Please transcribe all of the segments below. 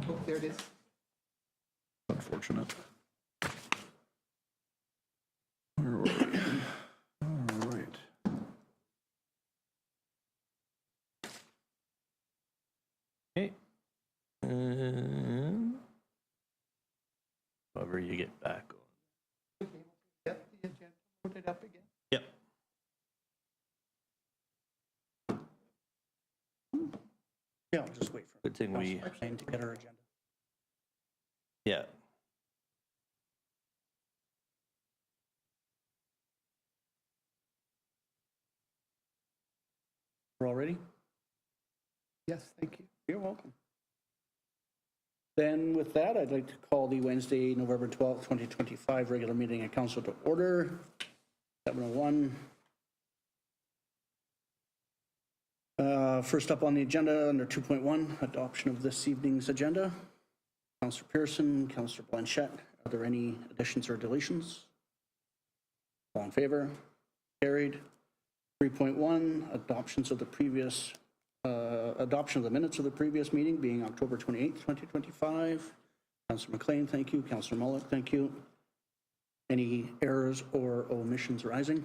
Oh, there it is. Unfortunate. Where were we? All right. Okay. And however you get back on. Yep, the agenda, put it up again. Yep. Yeah, I'll just wait for Good thing we, Councilor McLean to get her agenda. yeah. We're all ready? Yes, thank you. You're welcome. Then with that, I'd like to call the Wednesday, November 12th, 2025 regular meeting of council to order, 7:01. First up on the agenda, under 2.1, adoption of this evening's agenda. Councilor Pearson, Councilor Blanchette, are there any additions or deletions? All in favor? Carried. 3.1, adoption of the minutes of the previous meeting being October 28th, 2025. Councilor McLean, thank you. Councilor Mullock, thank you. Any errors or omissions arising?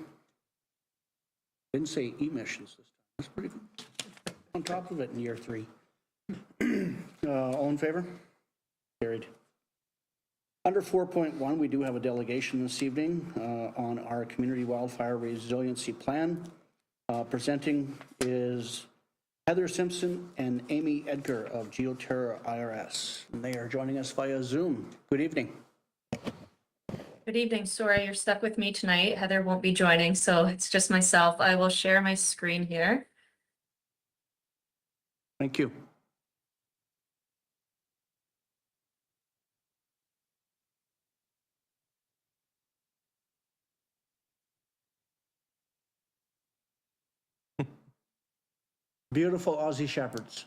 Didn't say emissions this time. That's pretty good. On top of it in year 3. All in favor? Carried. Under 4.1, we do have a delegation this evening on our community wildfire resiliency plan. Presenting is Heather Simpson and Amy Edgar of GeoTerra IRS. And they are joining us via Zoom. Good evening. Good evening. Sorry, you're stuck with me tonight. Heather won't be joining, so it's just myself. I will share my screen here. Thank you. Beautiful Aussie Shepherds.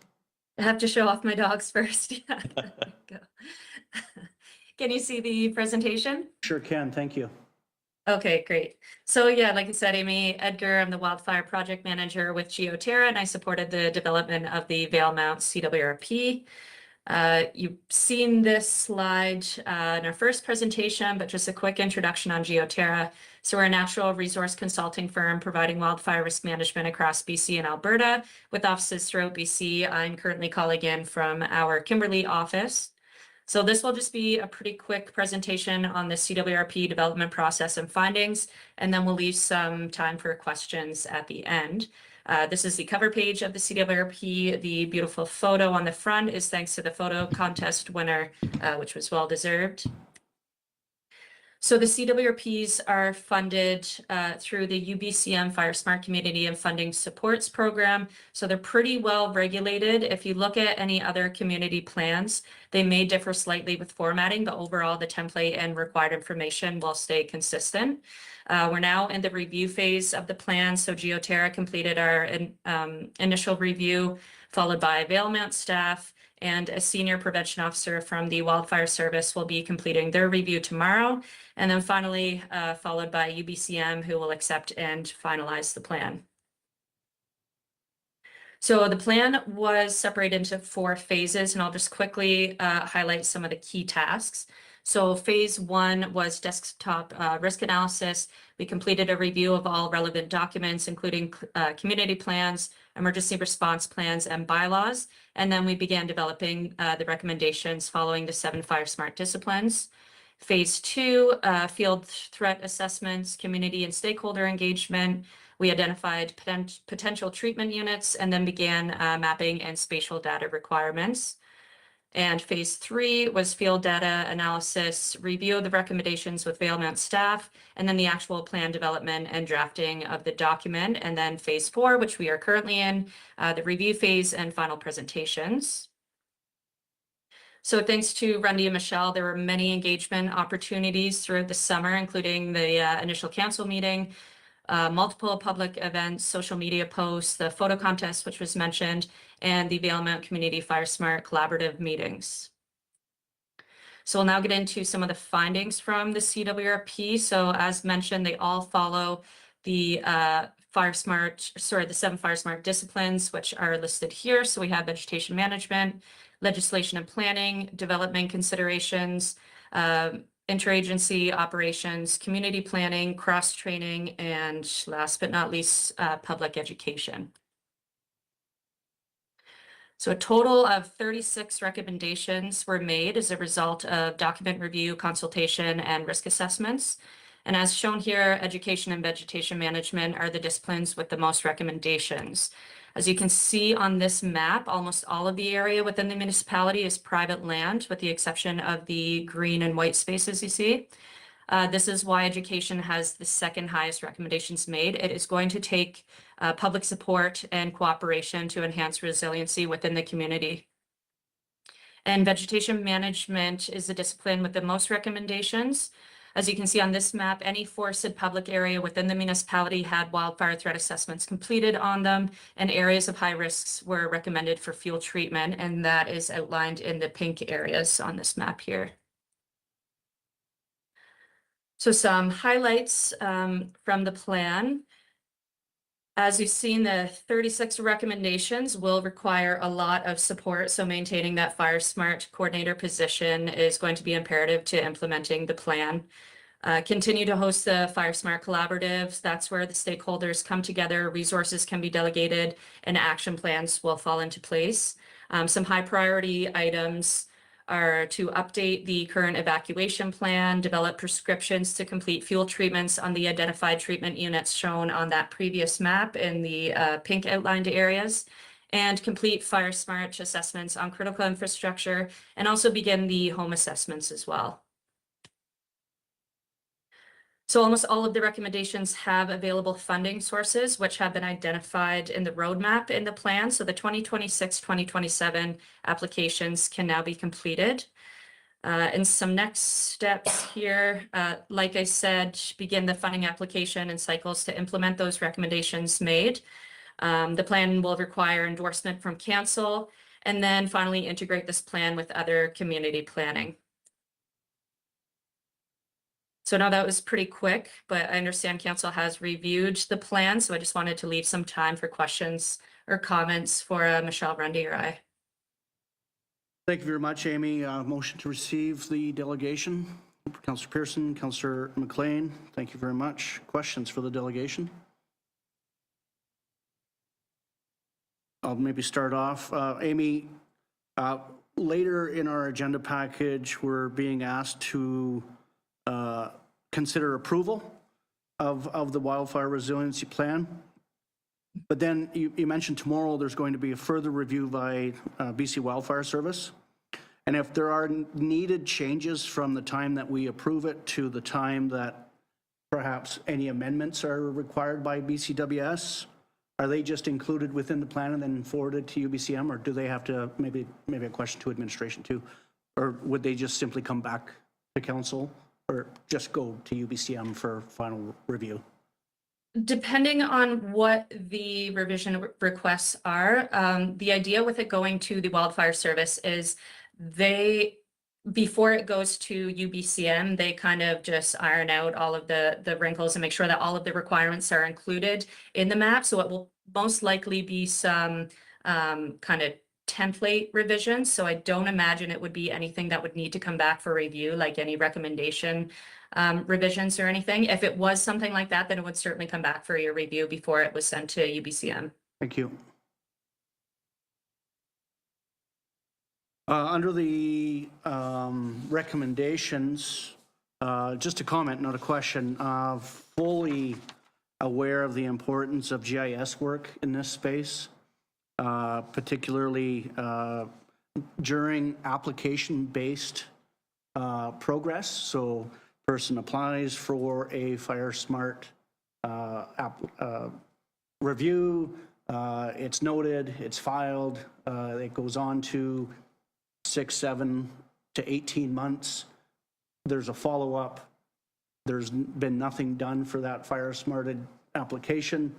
I have to show off my dogs first. Yeah, there we go. Can you see the presentation? Sure can, thank you. Okay, great. So yeah, like I said, Amy Edgar, I'm the wildfire project manager with GeoTerra, and I supported the development of the Valemount CWRP. You've seen this slide in our first presentation, but just a quick introduction on GeoTerra. So we're a natural resource consulting firm providing wildfire risk management across BC and Alberta with offices throughout BC. I'm currently calling in from our Kimberley office. So this will just be a pretty quick presentation on the CWRP development process and findings, and then we'll leave some time for questions at the end. This is the cover page of the CWRP. The beautiful photo on the front is thanks to the photo contest winner, which was well deserved. So the CWRPs are funded through the UBCM Fire Smart Community and Funding Supports Program. So they're pretty well regulated. If you look at any other community plans, they may differ slightly with formatting, but overall the template and required information will stay consistent. We're now in the review phase of the plan. So GeoTerra completed our initial review, followed by Valemount staff, and a senior prevention officer from the Wildfire Service will be completing their review tomorrow. And then finally, followed by UBCM, who will accept and finalize the plan. So the plan was separated into 4 phases, and I'll just quickly highlight some of the key tasks. So phase 1 was desktop risk analysis. We completed a review of all relevant documents, including community plans, emergency response plans, and bylaws. And then we began developing the recommendations following the 7 Fire Smart disciplines. Phase 2, field threat assessments, community and stakeholder engagement. We identified potential treatment units and then began mapping and spatial data requirements. And phase 3 was field data analysis, review of the recommendations with Valemount staff, and then the actual plan development and drafting of the document. And then phase 4, which we are currently in, the review phase and final presentations. So thanks to Randy and Michelle, there were many engagement opportunities throughout the summer, including the initial council meeting, multiple public events, social media posts, the photo contest, which was mentioned, and the Valemount Community Fire Smart collaborative meetings. So we'll now get into some of the findings from the CWRP. So as mentioned, they all follow the the 7 Fire Smart disciplines, which are listed here. So we have vegetation management, legislation and planning, development considerations, interagency operations, community planning, cross-training, and last but not least, public education. So a total of 36 recommendations were made as a result of document review, consultation, and risk assessments. And as shown here, education and vegetation management are the disciplines with the most recommendations. As you can see on this map, almost all of the area within the municipality is private land, with the exception of the green and white spaces you see. This is why education has the second highest recommendations made. It is going to take public support and cooperation to enhance resiliency within the community. And vegetation management is the discipline with the most recommendations. As you can see on this map, any forested public area within the municipality had wildfire threat assessments completed on them, and areas of high risks were recommended for fuel treatment, and that is outlined in the pink areas on this map here. So some highlights from the plan. As you've seen, the 36 recommendations will require a lot of support. So maintaining that Fire Smart coordinator position is going to be imperative to implementing the plan. Continue to host the Fire Smart collaboratives. That's where the stakeholders come together, resources can be delegated, and action plans will fall into place. Some high priority items are to update the current evacuation plan, develop prescriptions to complete fuel treatments on the identified treatment units shown on that previous map in the pink outlined areas, and complete Fire Smart assessments on critical infrastructure, and also begin the home assessments as well. So almost all of the recommendations have available funding sources, which have been identified in the roadmap in the plan. So the 2026-2027 applications can now be completed. And some next steps here, like I said, begin the funding application and cycles to implement those recommendations made. The plan will require endorsement from council, and then finally integrate this plan with other community planning. So now that was pretty quick, but I understand council has reviewed the plan, so I just wanted to leave some time for questions or comments for Michelle Rundy or I. Thank you very much, Amy. Motion to receive the delegation. Councillor Pearson, Councillor McLean, thank you very much. Questions for the delegation? I'll maybe start off. Amy, later in our agenda package, we're being asked to consider approval of the wildfire resiliency plan. But then you mentioned tomorrow there's going to be a further review by BC Wildfire Service. And if there are needed changes from the time that we approve it to the time that perhaps any amendments are required by BCWS, are they just included within the plan and then forwarded to UBCM, or do they have to, maybe a question to administration too, or would they just simply come back to council or just go to UBCM for final review? Depending on what the revision requests are, the idea with it going to the Wildfire Service is before it goes to UBCM, they kind of just iron out all of the wrinkles and make sure that all of the requirements are included in the map. So it will most likely be some kind of template revisions. So I don't imagine it would be anything that would need to come back for review, like any recommendation revisions or anything. If it was something like that, then it would certainly come back for your review before it was sent to UBCM. Thank you. Under the recommendations, just a comment, not a question, fully aware of the importance of GIS work in this space, particularly during application-based progress. So person applies for a Fire Smart review, it's noted, it's filed, it goes on to 6, 7 to 18 months. There's a follow-up. There's been nothing done for that Fire Smarted application.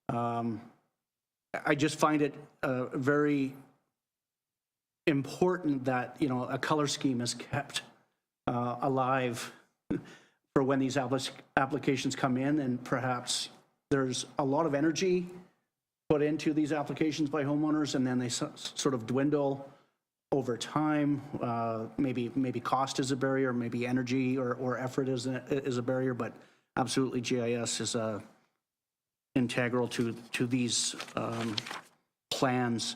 I just find it very important that, you know, a color scheme is kept alive for when these applications come in, and perhaps there's a lot of energy put into these applications by homeowners and then they sort of dwindle over time. Maybe cost is a barrier, maybe energy or effort is a barrier, but absolutely GIS is integral to these plans.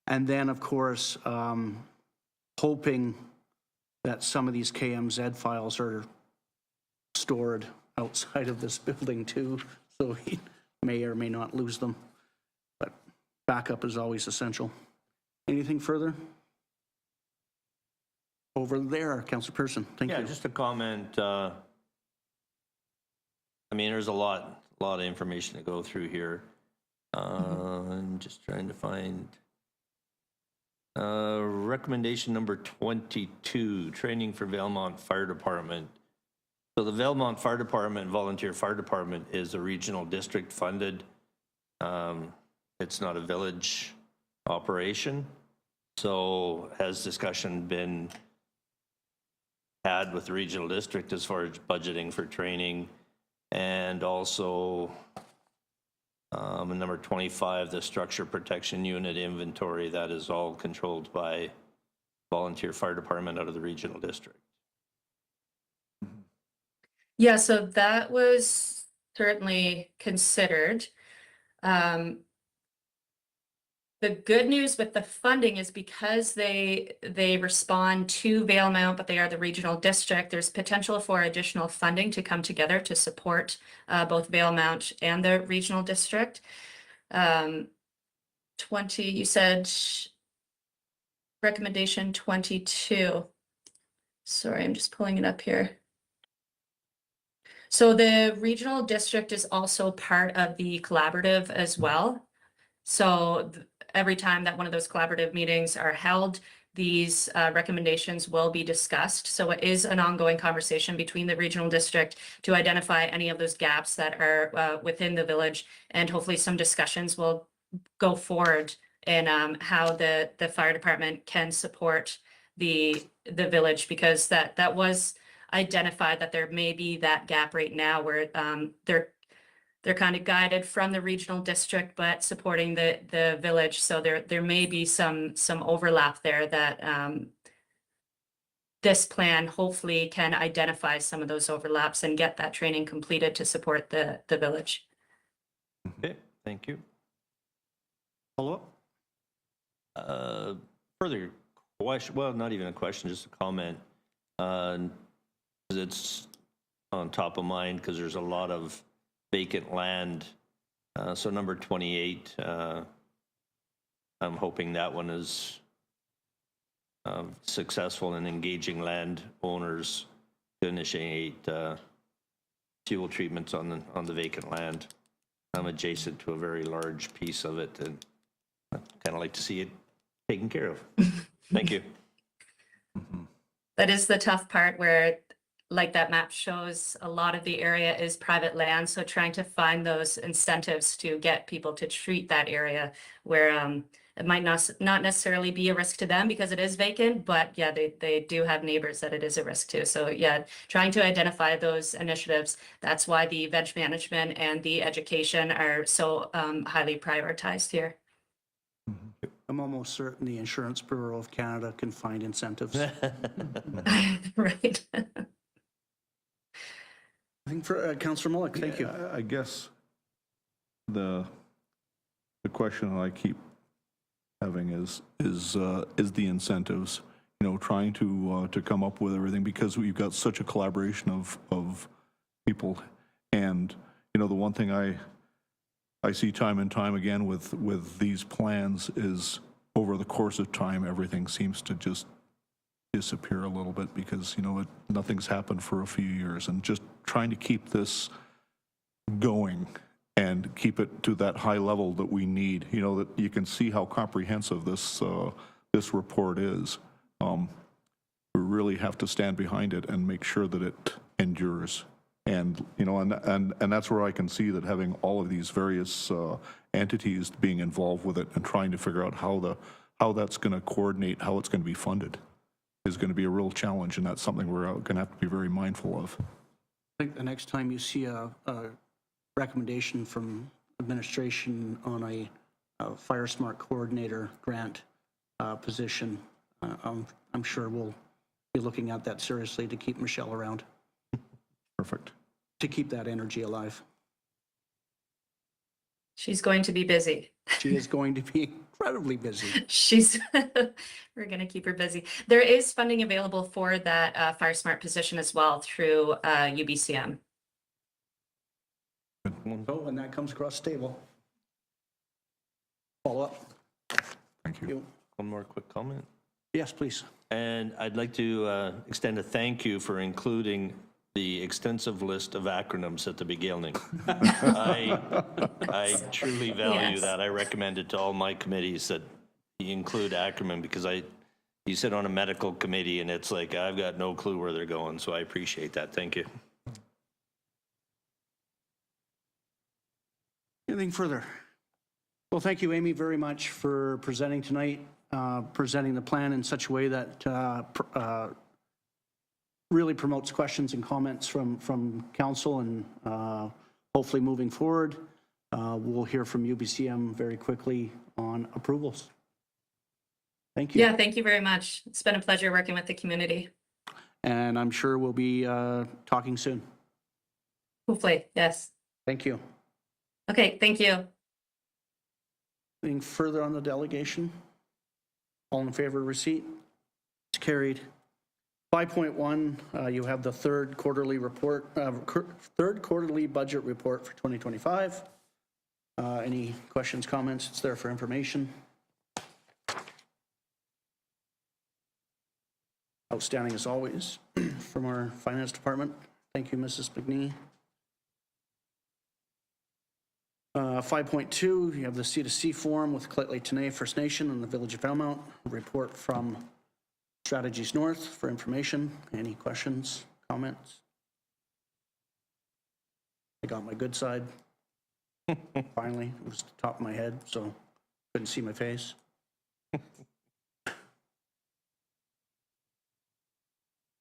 And then, of course, hoping that some of these KMZ files are stored outside of this building too, so we may or may not lose them. But backup is always essential. Anything further? Over there, Councillor Person, thank you. Yeah, just a comment. I mean, there's a lot of information to go through here. I'm just trying to find recommendation number 22, training for Valemount Fire Department. So the Valemount Fire Department, Volunteer Fire Department, is a regional district funded. It's not a village operation. So has discussion been had with the regional district as far as budgeting for training? And also number 25, the structure protection unit inventory, that is all controlled by Volunteer Fire Department out of the regional district. Yeah, so that was certainly considered. The good news with the funding is because they respond to Valemount, but they are the regional district, there's potential for additional funding to come together to support both Valemount and the regional district. 20, you said recommendation 22. Sorry, I'm just pulling it up here. So the regional district is also part of the collaborative as well. So every time that one of those collaborative meetings are held, these recommendations will be discussed. So it is an ongoing conversation between the regional district to identify any of those gaps that are within the village, and hopefully some discussions will go forward in how the fire department can support the village, because that was identified that there may be that gap right now where they're kind of guided from the regional district, but supporting the village. So there may be some overlap there that this plan hopefully can identify some of those overlaps and get that training completed to support the village. Okay, thank you. Follow-up? Further question, well, not even a question, just a comment. It's on top of mind because there's a lot of vacant land. So number 28, I'm hoping that one is successful in engaging landowners to initiate fuel treatments on the vacant land. I'm adjacent to a very large piece of it, and I'd kind of like to see it taken care of. Thank you. That is the tough part, where like that map shows, a lot of the area is private land. So trying to find those incentives to get people to treat that area where it might not necessarily be a risk to them because it is vacant, but yeah, they do have neighbors that it is a risk to. So yeah, trying to identify those initiatives. That's why the veg management and the education are so highly prioritized here. I'm almost certain the Insurance Bureau of Canada can find incentives. Right. I think for Councillor Mullock, thank you. I guess the question I keep having is the incentives. You know, trying to come up with everything, because we've got such a collaboration of people, and you know, the one thing I see time and time again with these plans is over the course of time, everything seems to just disappear a little bit because, you know, nothing's happened for a few years, and just trying to keep this going and keep it to that high level that we need, you know, that you can see how comprehensive this report is. We really have to stand behind it and make sure that it endures. And, you know, and that's where I can see that having all of these various entities being involved with it and trying to figure out how that's going to coordinate, how it's going to be funded, is going to be a real challenge, and that's something we're going to have to be very mindful of. I think the next time you see a recommendation from administration on a Fire Smart coordinator grant position, I'm sure we'll be looking at that seriously to keep Michelle around, Perfect. to keep that energy alive. She's going to be busy. She is going to be incredibly busy. We're going to keep her busy. There is funding available for that Fire Smart position as well through UBCM. So when that comes across the table, follow up. Thank you. One more quick comment. Yes, please. And I'd like to extend a thank you for including the extensive list of acronyms at the beginning. I truly value Yes. that. I recommend it to all my committees that you include acronym because you sit on a medical committee and it's like, I've got no clue where they're going. So I appreciate that. Thank you. Anything further? Well, thank you, Amy, very much for presenting tonight, presenting the plan in such a way that really promotes questions and comments from council, and hopefully moving forward, we'll hear from UBCM very quickly on approvals. Thank you. Yeah, thank you very much. It's been a pleasure working with the community. And I'm sure we'll be talking soon. Hopefully, yes. Thank you. Okay, thank you. Anything further on the delegation? All in favor of receipt? It's carried. 5.1, you have the third quarterly budget report for 2025. Any questions, comments? It's there for information. Outstanding as always from our finance department. Thank you, Mrs. McNee. 5.2, you have the C2C forum with Clettley Tenay First Nation and the Village of Valemount. Report from Strategies North for information. Any questions, comments? I got my good side. Finally, it was the top of my head, so couldn't see my face.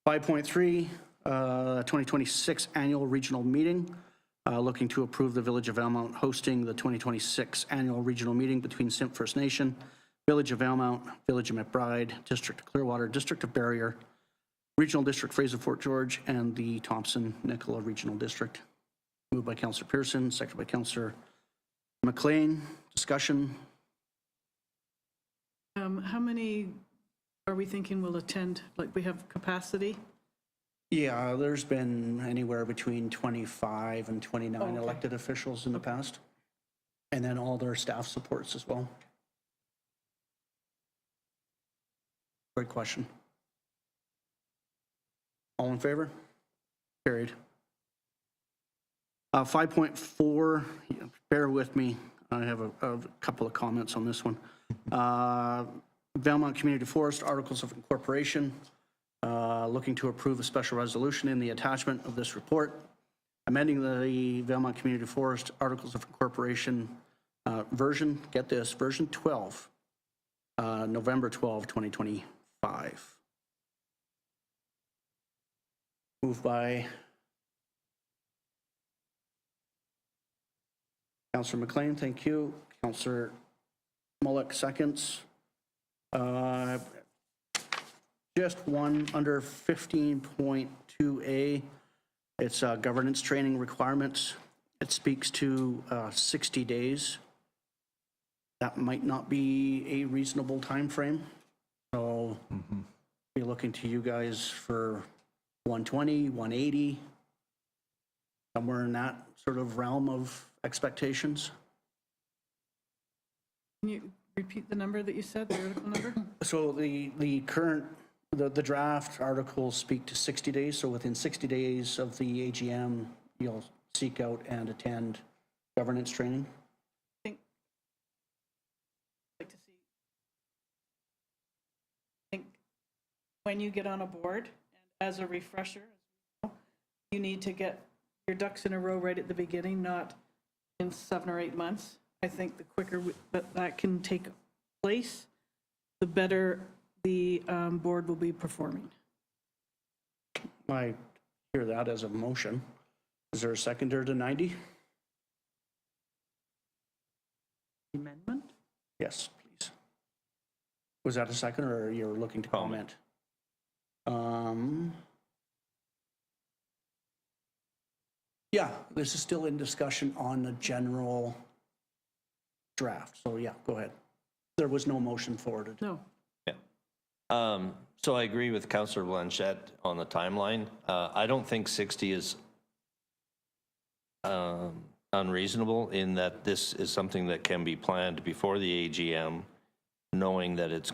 5.3, 2026 annual regional meeting. Looking to approve the Village of Valemount hosting the 2026 annual regional meeting between Simp First Nation, Village of Valemount, Village of McBride, District of Clearwater, District of Barrier, Regional District Fraser Fort George, and the Thompson-Nicola Regional District. Moved by Councillor Pearson, seconded by Councillor McLean. Discussion. How many are we thinking will attend? Like, we have capacity? Yeah, there's been anywhere between 25 and 29 Okay. elected officials in the past. And then all their staff supports as well. Great question. All in favor? Carried. 5.4, bear with me. I have a couple of comments on this one. Valemount Community Forest Articles of Incorporation. Looking to approve a special resolution in the attachment of this report, amending the Valemount Community Forest Articles of Incorporation version, get this, version 12, November 12, 2025. Moved by Councillor McLean, thank you. Councillor Mullock, seconds. Just one under 15.2A. It's governance training requirements. It speaks to 60 days. That might not be a reasonable time frame. So be looking to you guys for 120, 180, somewhere in that sort of realm of expectations. Can you repeat the number that you said, the article number? So the current, the draft articles speak to 60 days. So within 60 days of the AGM, you'll seek out and attend governance training. I think I'd like to see. I think when you get on a board, and as a refresher, you need to get your ducks in a row right at the beginning, not in 7 or 8 months. I think the quicker that can take place, the better the board will be performing. I hear that as a motion. Is there a seconder to 90? Amendment? Yes, please. Was that a second, or you're looking to comment? Yeah, this is still in discussion on the general draft, so yeah, go ahead. There was no motion forwarded. No. So I agree with Councillor Blanchette on the timeline. I don't think 60 is unreasonable in that this is something that can be planned before the AGM, knowing that it's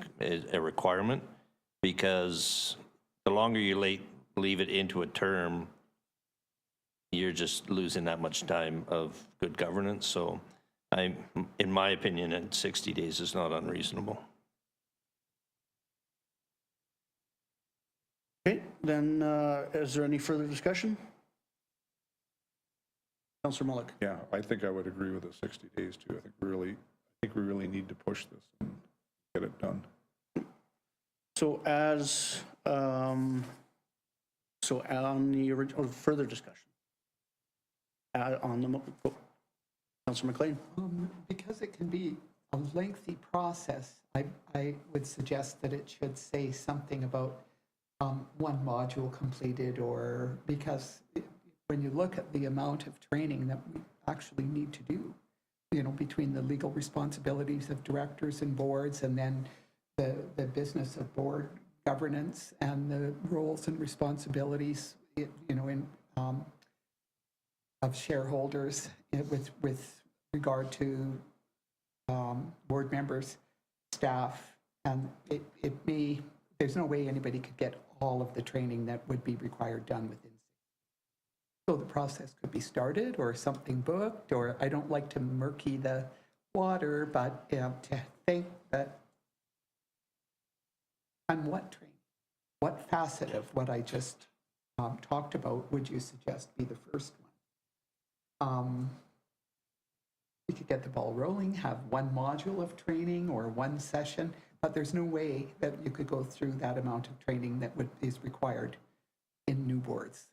a requirement, because the longer you leave it into a term, you're just losing that much time of good governance. So in my opinion, 60 days is not unreasonable. Okay, then is there any further discussion? Councillor Mullock. Yeah, I think I would agree with the 60 days too. I think we really need to push this and get it done. So on the original, further discussion. On the, Councillor McLean. Because it can be a lengthy process, I would suggest that it should say something about one module completed, or because when you look at the amount of training that we actually need to do, you know, between the legal responsibilities of directors and boards, and then the business of board governance and the roles and responsibilities, you know, in of shareholders with regard to board members, staff, and it may, there's no way anybody could get all of the training that would be required done within. So the process could be started or something booked, or I don't like to murky the water, but to think that on what training, what facet of what I just talked about would you suggest be the first one? We could get the ball rolling, have one module of training or one session, but there's no way that you could go through that amount of training that is required in new boards.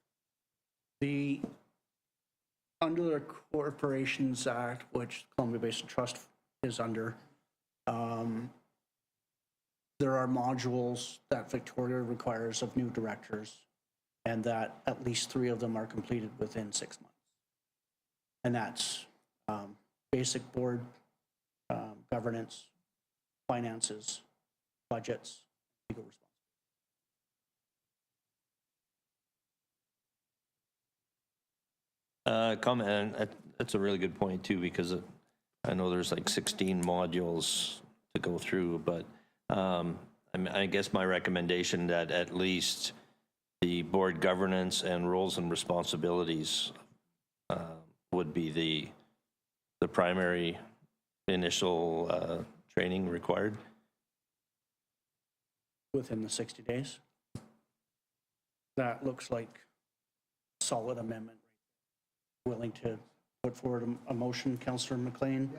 Under the Corporations Act, which Columbia Basin Trust is under, there are modules that Victoria requires of new directors, and that at least 3 of them are completed within 6 months. And that's basic board governance, finances, budgets, legal responsibility. Comment, and that's a really good point too, because I know there's like 16 modules to go through, but I guess my recommendation that at least the board governance and roles and responsibilities would be the primary initial training required. Within the 60 days. That looks like a solid amendment. Willing to put forward a motion, Councillor McLean,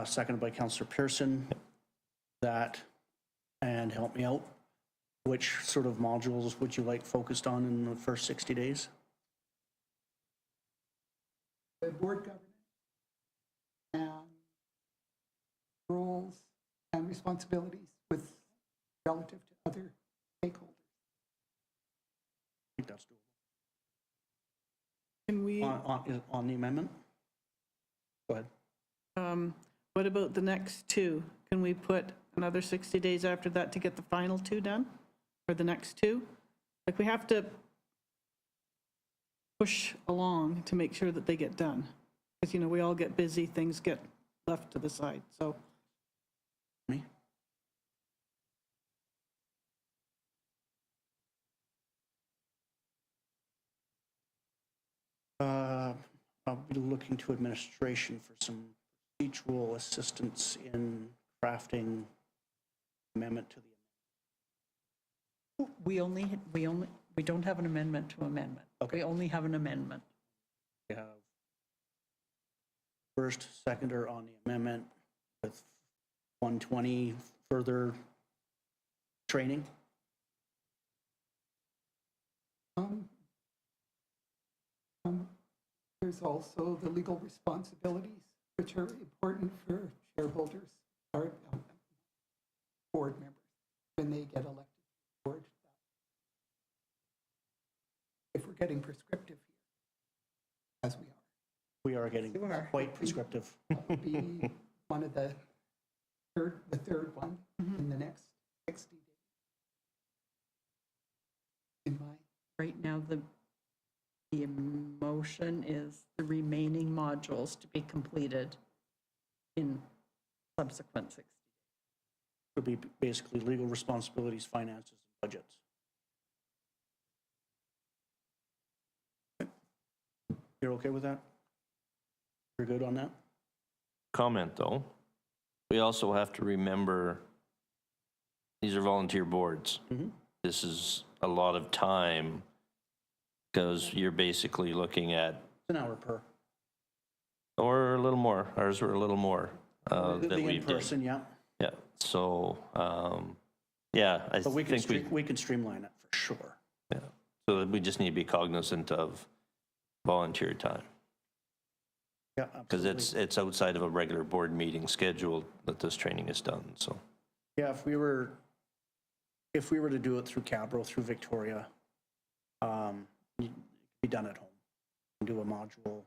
seconded by Councillor Pearson. That, and help me out, which sort of modules would you like focused on in the first 60 days? The board governance and roles and responsibilities with relative to other stakeholders. I think that's doable. Can we, On the amendment? Go ahead. what about the next 2? Can we put another 60 days after that to get the final 2 done? Or the next 2? Like, we have to push along to make sure that they get done. Because, you know, we all get busy, things get left to the side, so. Me? I'll be looking to administration for some procedural assistance in crafting amendment to the. We don't have an amendment to amendment. Okay. We only have an amendment. We have first, seconder on the amendment with 120 further training. There's also the legal responsibilities, which are important for shareholders or board members when they get elected to the board. If we're getting prescriptive here, as we are, We are getting You are. quite prescriptive. that would be one of the third one in the next 60 days. In my, Right now, the motion is the remaining modules to be completed in subsequent 60. Would be basically legal responsibilities, finances, and budgets. You're okay with that? You're good on that? Comment, though. We also have to remember, these are volunteer boards. Mhm. This is a lot of time, because you're basically looking at, It's an hour per. or a little more, ours were a little more that The we did. in-person, yeah. Yeah, so, yeah, I But we think we can streamline it for sure. yeah. So we just need to be cognizant of volunteer time, Yeah, because absolutely. it's outside of a regular board meeting schedule that this training is done, so. Yeah, if we were to do it through Cabro, through Victoria, it could be done at home. Do a module,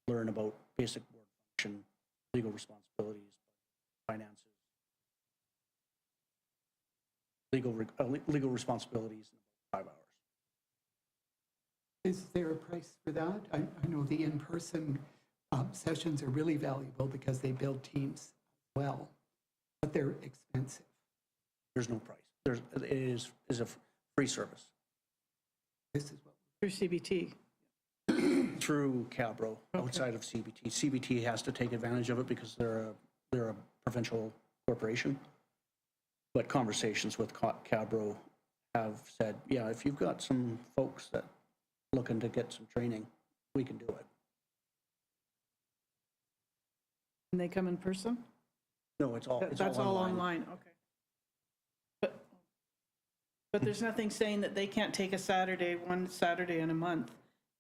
learn about basic board function, legal responsibilities, finances, legal responsibilities in 5 hours. is there a price for that? I know the in-person sessions are really valuable because they build teams well, but they're expensive. There's no price. It is a free service This is what, Through CBT. through Cabro, outside of CBT. CBT has to take advantage of it because they're a provincial corporation. But conversations with Cabro have said, yeah, if you've got some folks that looking to get some training, we can do it. And they come in person? No, it's all That's all online, okay. But there's nothing saying that they can't take one Saturday in a month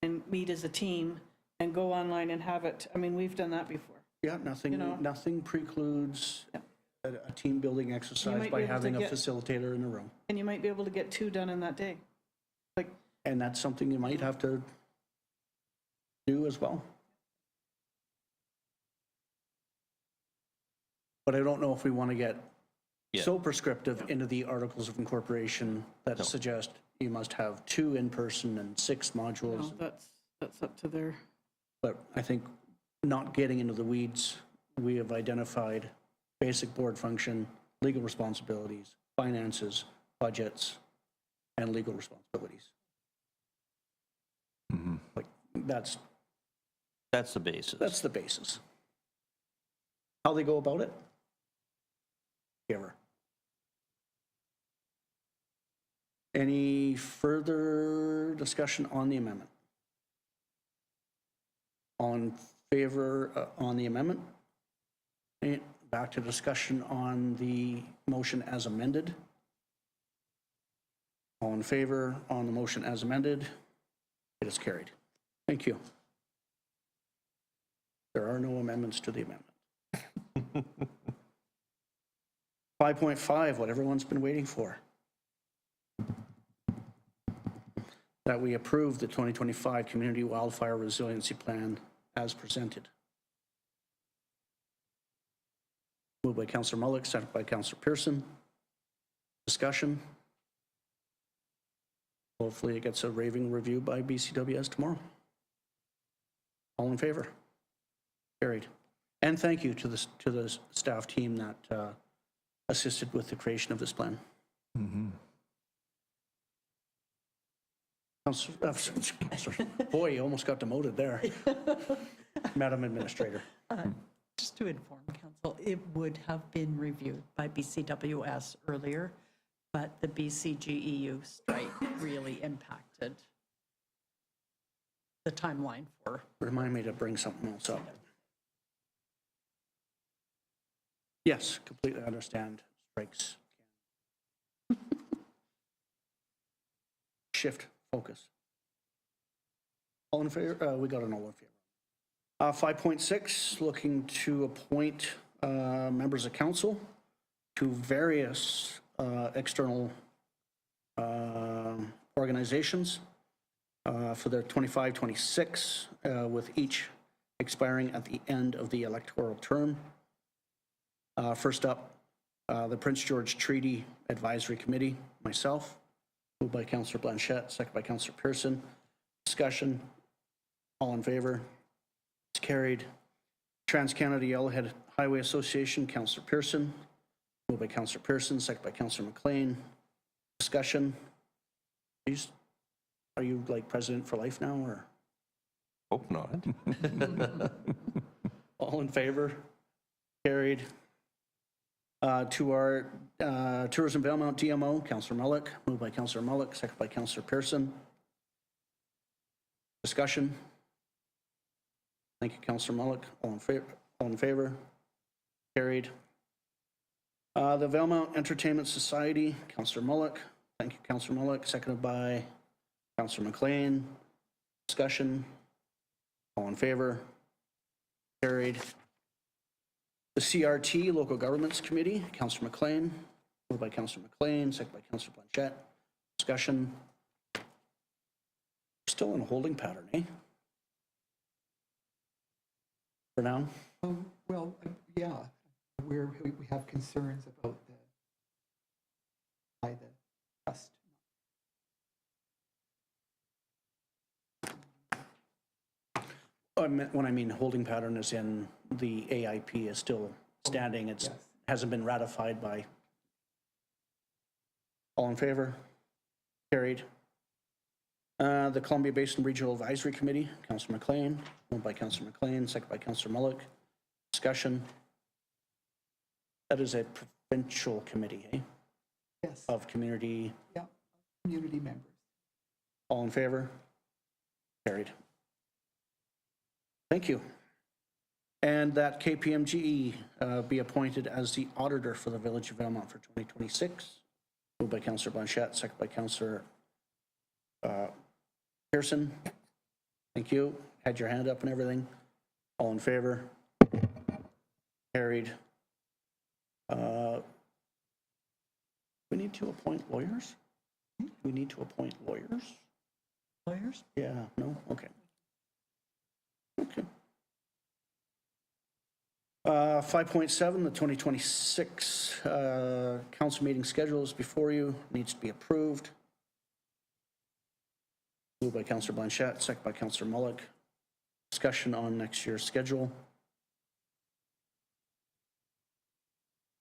and meet as a team and go online and have it. I mean, we've done that before. Yeah, nothing precludes a team building exercise might by be able to having a get- facilitator in the room. And you might be able to get 2 done in that day. Like, And that's something you might have to do as well. But I don't know if we want to get Yeah. so prescriptive into the articles of incorporation that No. suggest you must have 2 in-person and 6 no, modules. that's up to their, But I think not getting into the weeds, we have identified basic board function, legal responsibilities, finances, budgets, and legal responsibilities. Like, that's That's the basis. the basis. How they go about it? Giver. Any further discussion on the amendment? All in favor on the amendment? Okay, back to discussion on the motion as amended. All in favor on the motion as amended? It is carried. Thank you. There are no amendments to the amendment. 5.5, what everyone's been waiting for. That we approve the 2025 Community Wildfire Resiliency Plan as presented. Moved by Councillor Mullick, seconded by Councillor Pearson. Discussion. Hopefully it gets a raving review by BCWS tomorrow. All in favor? Carried. And thank you to the staff team that assisted with the creation of this plan. Boy, you almost got demoted there. Madam Administrator. Just to inform council, it would have been reviewed by BCWS earlier, but the BCGEU strike really impacted the timeline for. Remind me to bring something else up. Yes, completely understand strikes. Shift focus. All in favor? We got an all in favor. 5.6, looking to appoint members of council. to various external organizations for their 25-26, with each expiring at the end of the electoral term. First up, the Prince George Treaty Advisory Committee, myself, moved by Councillor Blanchette, second by Councillor Pearson. Discussion, all in favor? It's carried. Trans-Canada Yellowhead Highway Association, Councillor Pearson, moved by Councillor Pearson, second by Councillor McLean. Discussion. Are you like president for life now, or Hope not. all in favor? Carried. To our Tourism Valemount DMO, Councillor Mullock, moved by Councillor Mullock, second by Councillor Pearson. Discussion. Thank you, Councillor Mullock. All in favor? All in favor? Carried. The Valemount Entertainment Society, Councillor Mullock. Thank you, Councillor Mullock, seconded by Councillor McLean. Discussion. All in favor? Carried. The CRT, Local Governments Committee, Councillor McLean, moved by Councillor McLean, second by Councillor Blanchette. Discussion. Still in a holding pattern, eh? For now? Well, yeah, we have concerns about the trust. When I mean holding pattern is in the AIP is still standing. It's Yes. hasn't been ratified by. All in favor? Carried. The Columbia Basin Regional Advisory Committee, Councillor McLean, moved by Councillor McLean, second by Councillor Mullock. Discussion. That is a provincial committee, eh? Yes, Of community. yeah, community members. All in favor? Carried. Thank you. And that KPMG be appointed as the auditor for the Village of Valemount for 2026. Moved by Councillor Blanchette, second by Councillor Pearson. Thank you. Had your hand up and everything. All in favor? Carried. We need to appoint lawyers? We need to appoint lawyers? Lawyers? Yeah, no? Okay. Okay. 5.7, the 2026 council meeting schedule is before you, needs to be approved. Moved by Councillor Blanchette, second by Councillor Mullock. Discussion on next year's schedule.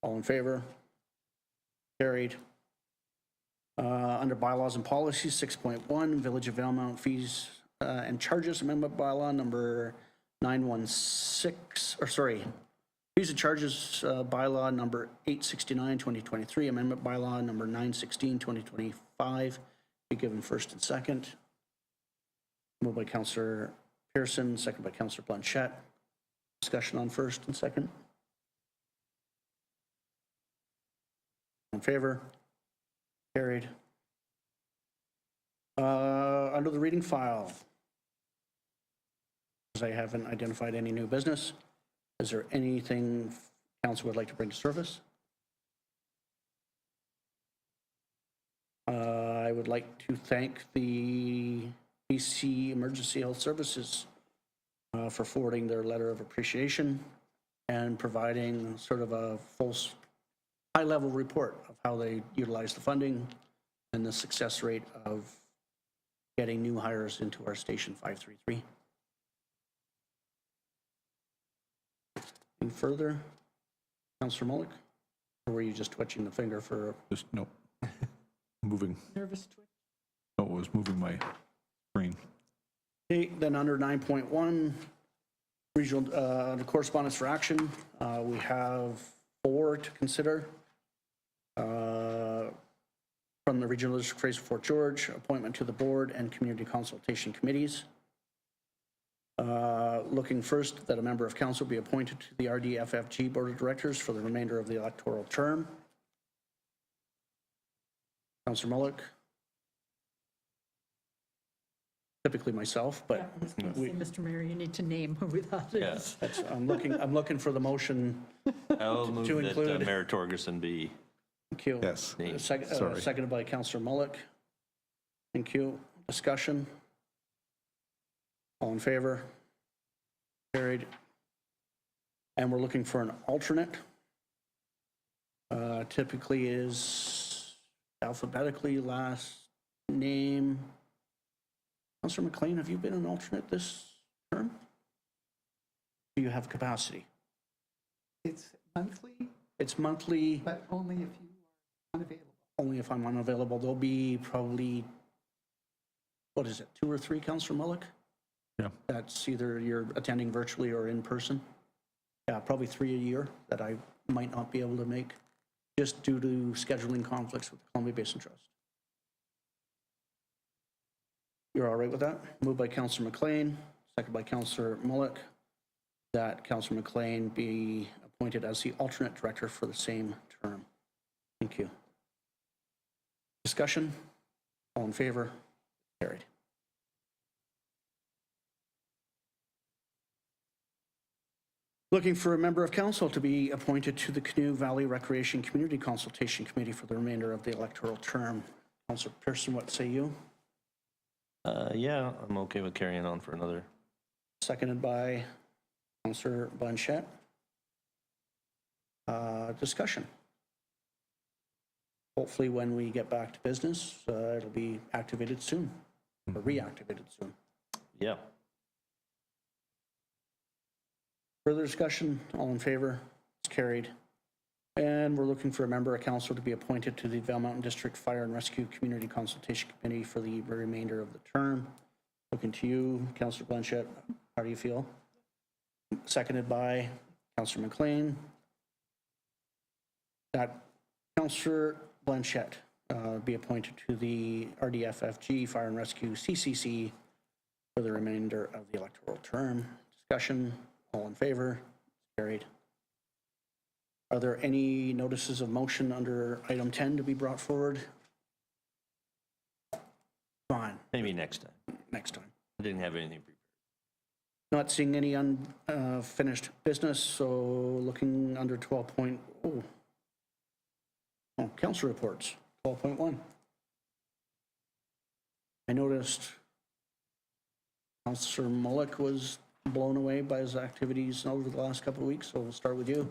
All in favor? Carried. Under bylaws and policies, 6.1, Village of Valemount fees and charges amendment bylaw number 916, or sorry, fees and charges bylaw number 869, 2023, amendment bylaw number 916, 2025, be given first and second. Moved by Councillor Pearson, second by Councillor Blanchette. Discussion on first and second. In favor? Carried. Under the reading file, as I haven't identified any new business, is there anything council would like to bring to service? I would like to thank the BC Emergency Health Services for forwarding their letter of appreciation and providing sort of a full high-level report of how they utilize the funding and the success rate of getting new hires into our Station 533. Any further? Councillor Mullock? Or were you just twitching the finger for? Just, no. Moving. Nervous twitch. No, it was moving my screen. Okay, then under 9.1, regional the correspondence for action, we have 4 to consider. From the Regional District Fraser Fort George, appointment to the board and community consultation committees. Looking first that a member of council be appointed to the RDFFG Board of Directors for the remainder of the electoral term. Councillor Mullock. typically myself, but Mr. Mayor, you need to name who that Yeah. is. I'm looking for the motion. I'll move To that include- Mayor Torgerson be Thank you. Yes. named. Sorry. Seconded by Councillor Mullock. Thank you. Discussion? All in favor? Carried. And we're looking for an alternate. Typically is alphabetically last name. Councillor McLean, have you been an alternate this term? Do you have capacity? It's monthly, It's monthly, but only if you are unavailable. only if I'm unavailable. There'll be probably, what is it, 2 or 3, Councillor Mullock? Yeah. That's either you're attending virtually or in person. Yeah, probably 3 a year that I might not be able to make, just due to scheduling conflicts with the Columbia Basin Trust. You're all right with that? Moved by Councillor McLean, second by Councillor Mullock, that Councillor McLean be appointed as the alternate director for the same term. Thank you. Discussion? All in favor? Carried. Looking for a member of council to be appointed to the Canoe Valley Recreation Community Consultation Committee for the remainder of the electoral term. Councillor Pearson, what say you? Yeah, I'm okay with carrying on for another. Seconded by Councillor Blanchette. Discussion. Hopefully when we get back to business, it'll be activated soon, or reactivated soon. Yeah. Further discussion, all in favor? It's carried. And we're looking for a member of council to be appointed to the Valemount District Fire and Rescue Community Consultation Committee for the remainder of the term. Looking to you, Councillor Blanchette, how do you feel? Seconded by Councillor McLean. That Councillor Blanchette be appointed to the RDFFG Fire and Rescue CCC for the remainder of the electoral term. Discussion, all in favor? Carried. Are there any notices of motion under item 10 to be brought forward? Fine, Maybe next time. next time. I didn't have anything prepared. Not seeing any unfinished business, so looking under 12.0. Oh, council reports, 12.1. I noticed Councillor Mullock was blown away by his activities over the last couple of weeks, so we'll start with you.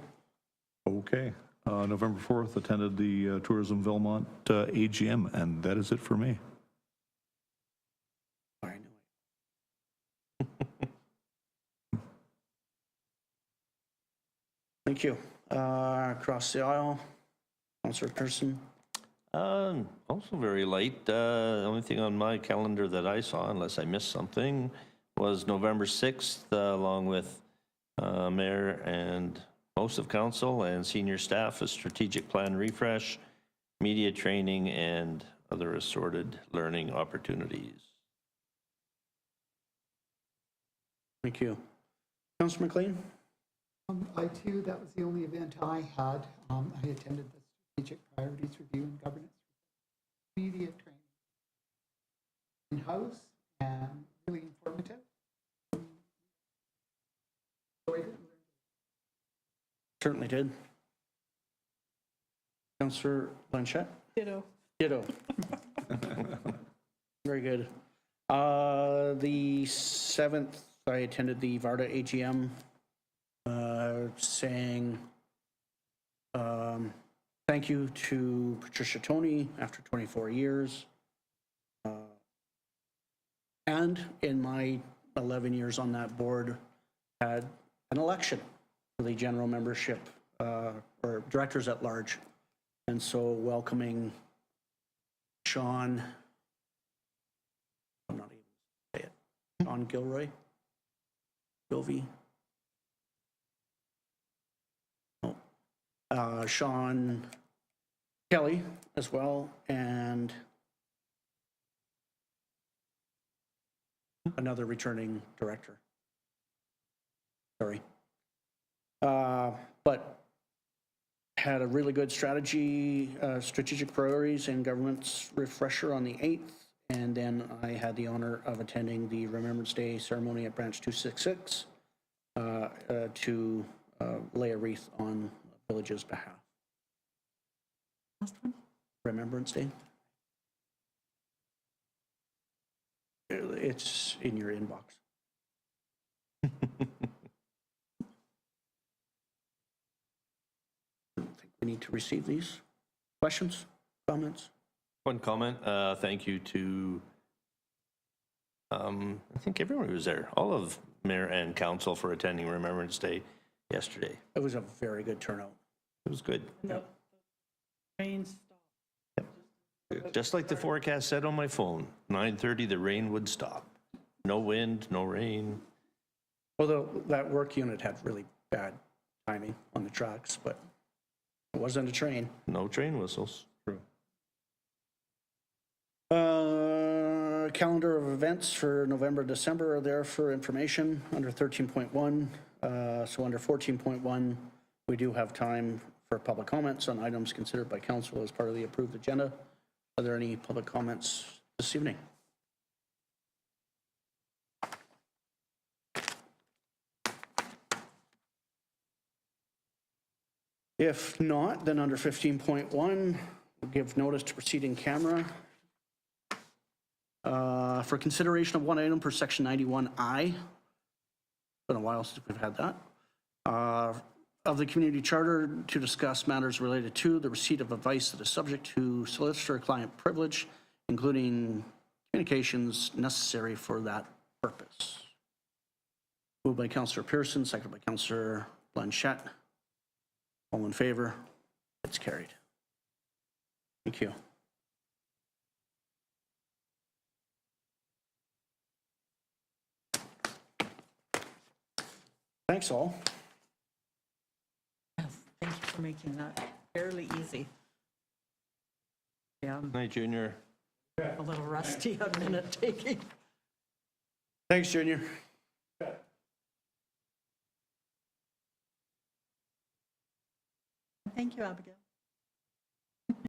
Okay. November 4th, attended the Tourism Valemount AGM, and that is it for me. I knew it. Thank you. Across the aisle, Councillor Pearson. Also very light. The only thing on my calendar that I saw, unless I missed something, was November 6th, along with mayor and most of council and senior staff, a strategic plan refresh, media training, and other assorted learning opportunities. Thank you. Councillor McLean? I too, that was the only event I had. I attended the Strategic Priorities Review and Governance Media Training in-house and really informative. Enjoyed it. Certainly did. Councillor Blanchette? Ditto. Ditto. Very good. The 7th, I attended the Varda AGM, saying thank you to Patricia Tony after 24 years. And in my 11 years on that board, had an election for the general membership, or directors at large. And so welcoming Sean, I'm not even say it, Sean Gilroy, Gilvey. Oh, Sean Kelly as well, and another returning director. Sorry. But had a really good strategic priorities and governance refresher on the 8th, And then I had the honor of attending the Remembrance Day ceremony at Branch 266 to lay a wreath on the village's behalf. Last one? Remembrance Day. It's in your inbox. I think we need to receive these. Questions, comments? One comment, thank you to, I think everyone who was there, all of mayor and council for attending Remembrance Day yesterday. It was a very good turnout. It was good. The rain stopped. Just like the forecast said on my phone, 9:30, the rain would stop. No wind, no rain. Although that work unit had really bad timing on the tracks, but it wasn't a train. No train whistles. Calendar of events for November, December are there for information under 13.1. So under 14.1, we do have time for public comments on items considered by council as part of the approved agenda. Are there any public comments this evening? If not, then under 15.1, we'll give notice to proceed in camera. For consideration of one item per section 91I. Been a while since we've had that. Of the community charter to discuss matters related to the receipt of advice that is subject to solicitor-client privilege, including communications necessary for that purpose. Moved by Councillor Pearson, seconded by Councillor Blanchette. All in favor? It's carried. Thank you. Thanks all. Yes, thank you for making that fairly easy. Yeah, I'm Night, Junior. a little rusty on minute taking. Thanks, Junior. Thank you, Abigail.